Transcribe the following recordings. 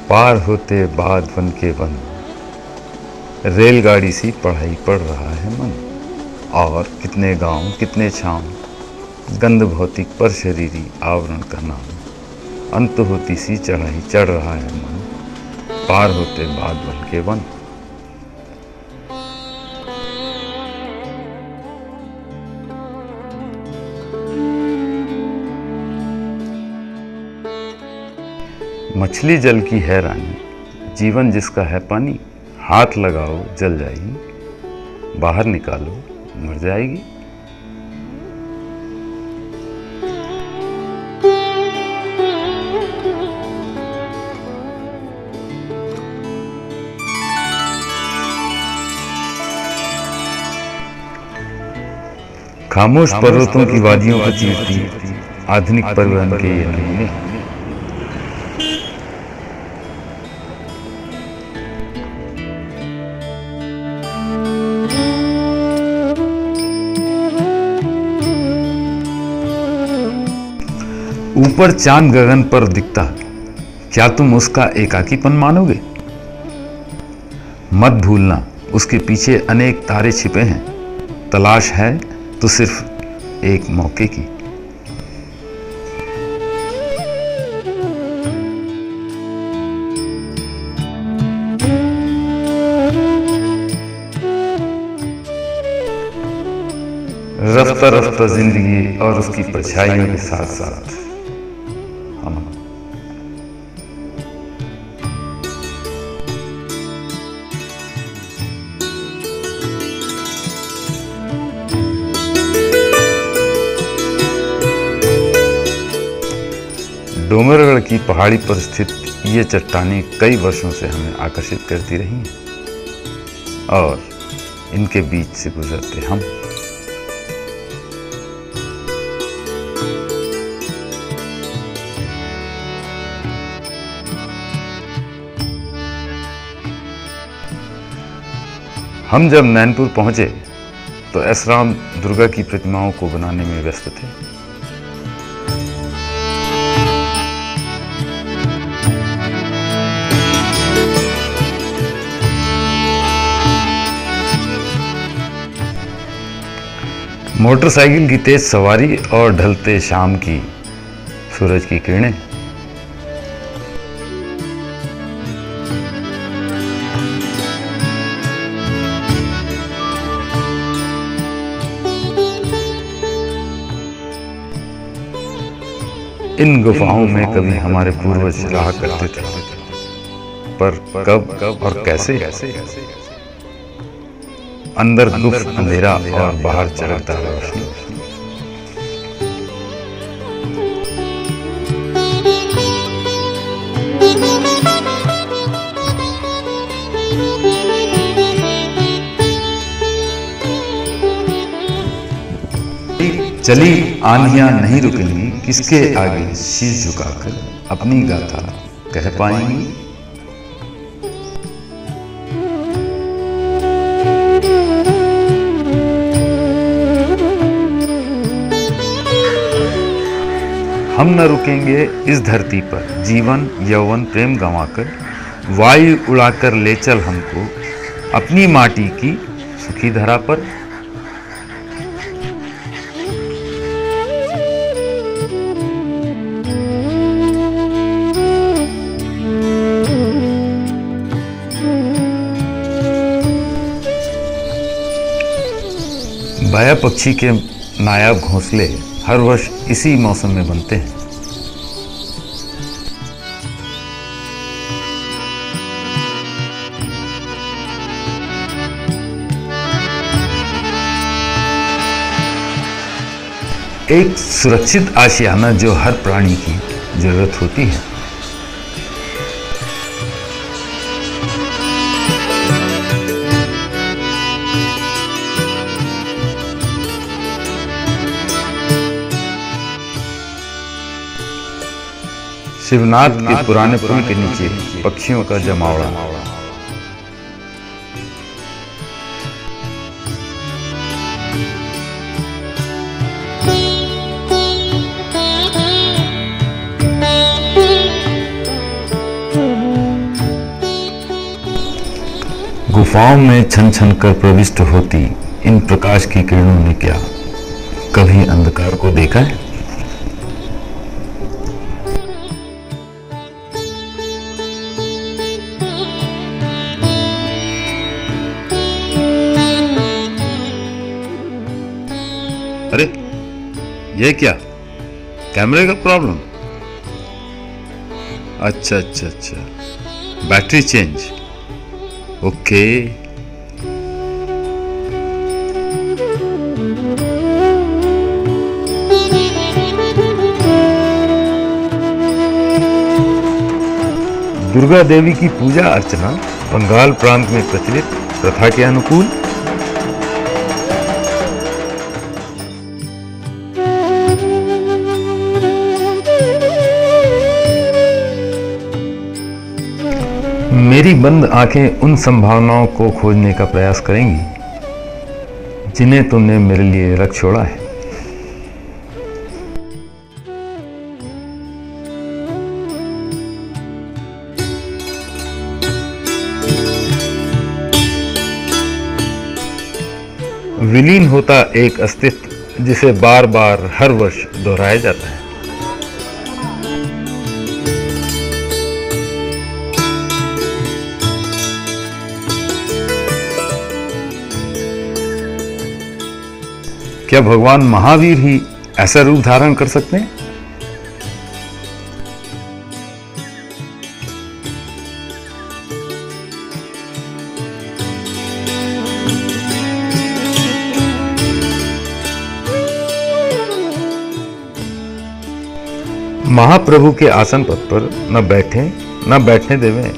पार होते बाद वन के वन, रेलगाड़ी सी पढ़ाई पढ़ रहा है मन। और कितने गांव कितने छांव, गंध भौतिक पर शरीरी आवरण का नाम। अंत होती सी चढ़ाई चढ़ रहा है मन, पार होते बाद वन के वन। मछली जल की है रानी, जीवन जिसका है पानी। हाथ लगाओ जल जाएगी, बाहर निकालो मर जाएगी। खामोश पर्वतों की वादियों को चीरती आधुनिक परिवहन के ये नमूने। ऊपर चांद गगन पर दिखता, क्या तुम उसका एकाकीपन मानोगे? मत भूलना उसके पीछे अनेक तारे छिपे हैं। तलाश है तो सिर्फ एक मौके की। रफ्ता रफ्ता जिंदगी और उसकी परछाइयों के साथ साथ हम। डोंगरगढ़ की पहाड़ी पर स्थित ये चट्टानें कई वर्षों से हमें आकर्षित करती रही हैं और इनके बीच से गुजरते हम। हम जब नैनपुर पहुंचे तो एसराम दुर्गा की प्रतिमाओं को बनाने में व्यस्त थे। मोटरसाइकिल की तेज सवारी और ढलते शाम की सूरज की किरणें। इन गुफाओं में कभी हमारे पूर्वज रहा करते थे, पर कब और कैसे? अंदर गुप्त अंधेरा और बाहर चढ़ता रोशनी। चली आंधियां नहीं रुकेंगी, किसके आगे शीश झुकाकर अपनी गाथा कह पाएंगी। हम न रुकेंगे इस धरती पर, जीवन यौवन प्रेम गंवाकर। वायु उड़ाकर ले चल हमको अपनी माटी की सुखी धरा पर। बाया पक्षी के नायाब घोंसले हर वर्ष इसी मौसम में बनते हैं। एक सुरक्षित आशियाना जो हर प्राणी की जरूरत होती है। शिवनाथ के पुराने पुल के नीचे पक्षियों का जमावड़ा। गुफाओं में छन छन कर प्रविष्ट होती इन प्रकाश की किरणों ने क्या कभी अंधकार को देखा है? अरे ये क्या, कैमरे का प्रॉब्लम? अच्छा अच्छा अच्छा, battery change, okay. Durga Devi की पूजा अर्चना बंगाल प्रांत में प्रचलित प्रथा के अनुकूल। मेरी बंद आंखें उन संभावनाओं को खोजने का प्रयास करेंगी जिन्हें तुमने मेरे लिए रख छोड़ा है। विलीन होता एक अस्तित्व जिसे बार बार हर वर्ष दोहराया जाता है। क्या भगवान महावीर ही ऐसा रूप धारण कर सकते हैं? महाप्रभु के आसन पद पर न बैठे, न बैठने देवें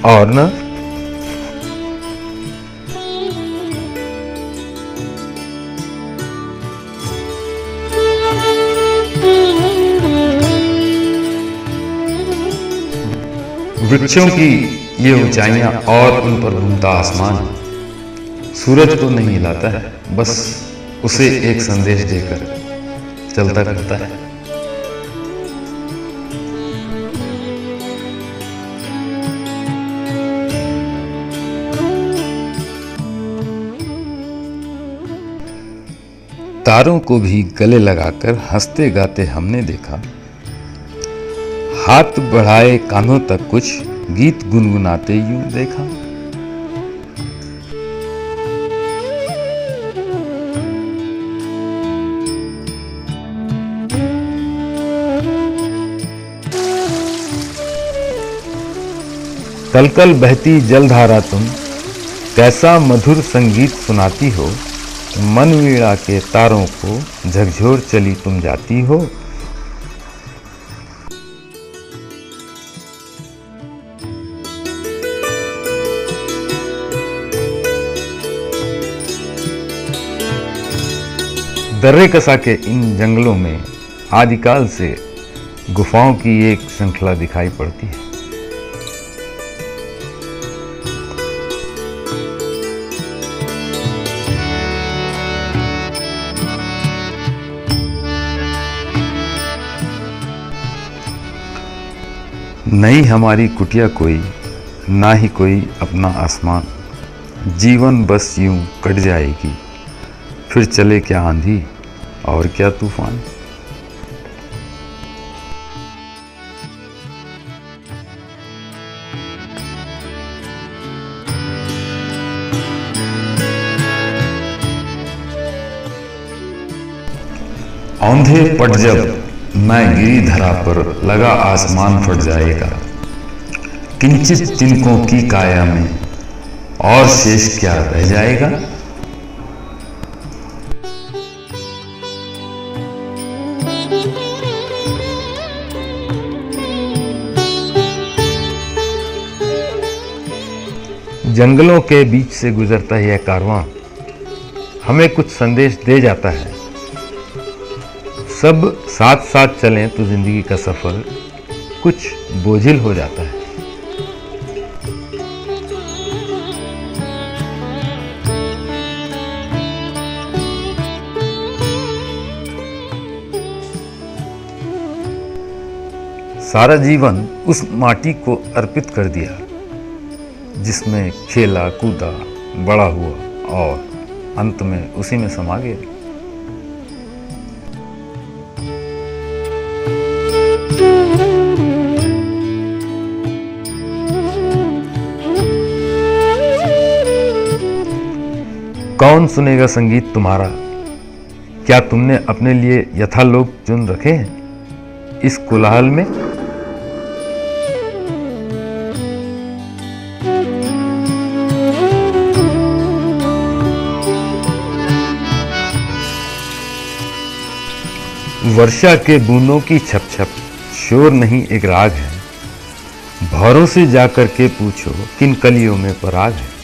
और न वृक्षों की ये ऊंचाइयां और उन पर घूमता आसमान सूरज को नहीं हिलाता है, बस उसे एक संदेश देकर चलता रहता है। तारों को भी गले लगाकर हंसते गाते हमने देखा, हाथ बढ़ाए कानों तक कुछ गीत गुनगुनाते यूं देखा। कलकल बहती जलधारा तुम कैसा मधुर संगीत सुनाती हो, मन वीणा के तारों को झकझोर चली तुम जाती हो। दर्रे कसा के इन जंगलों में आदिकाल से गुफाओं की एक श्रृंखला दिखाई पड़ती है। नहीं हमारी कुटिया कोई, ना ही कोई अपना आसमान, जीवन बस यूं कट जाएगी, फिर चले क्या आंधी और क्या तूफान। औंधे पट जब मैं गिरी धरा पर लगा आसमान फट जाएगा, किंचित तिनकों की काया में और शेष क्या रह जाएगा। जंगलों के बीच से गुजरता यह कारवां हमें कुछ संदेश दे जाता है। सब साथ साथ चलें तो जिंदगी का सफर कुछ बोझिल हो जाता है। सारा जीवन उस माटी को अर्पित कर दिया जिसमें खेला कूदा बड़ा हुआ और अंत में उसी में समा गया। कौन सुनेगा संगीत तुम्हारा? क्या तुमने अपने लिए यथालोक चुन रखे हैं इस कोलाहल में? वर्षा के बूंदों की छप छप शोर नहीं एक राग है। भौरों से जाकर के पूछो किन कलियों में पराग है।